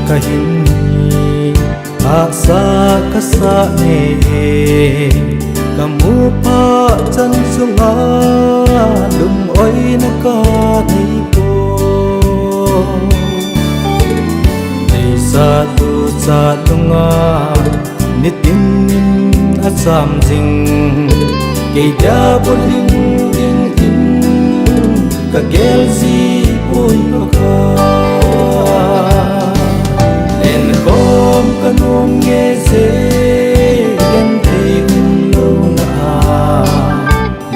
kahin asa kasa ne kamu pa chan sunga lum oi na ka nei po nei sa tu cha lunga nitin nin asam jing ke da boling ding in ka gel si oi ka en kom kanom nge se gen thei lo na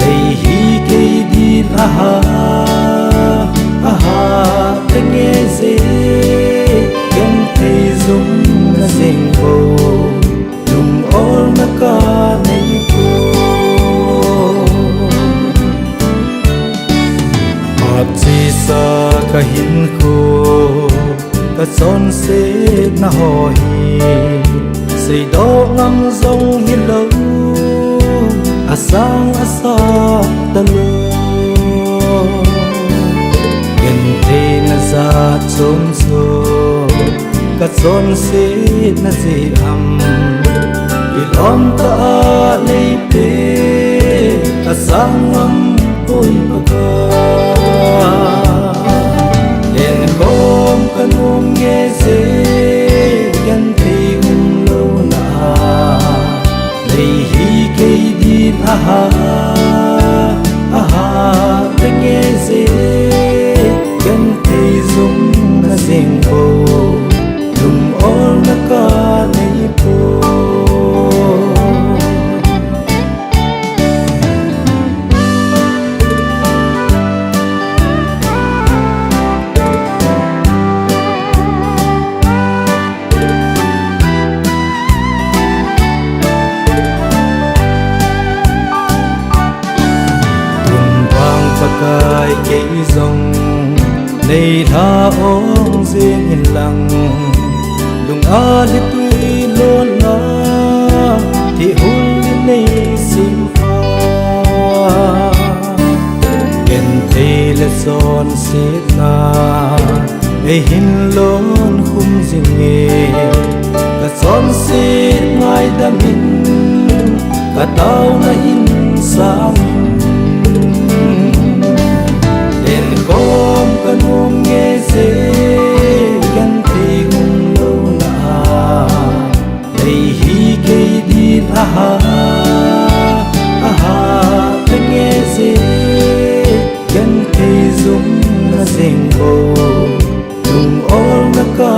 lei hi ke di aha aha te nge se gen thei zum na sing ko lum or na ka nei ko ap chi sa kahin ko ka son se na ho hi sei do ngam zong hi lo asang asa ta lo gen te na za chom so ka son se na se am ilom ta nei te asang am oi ka en kom kanom nge se gan thei lo na lei hi ke din aha aha te nge se gan thei zum na sing ko lum or na ka nei po kai cây rong này tha ong riêng yên lặng đùng a li tui luôn na thì hôn lên này xin pha gen thei le son sit na ei hin lon khum jing nge ka son sit ngai da min ka tau na in sang kom kanom nge se gan thei lo na lei hi ke din aha aha te nge se gan thei zum na sing ko lum or na ka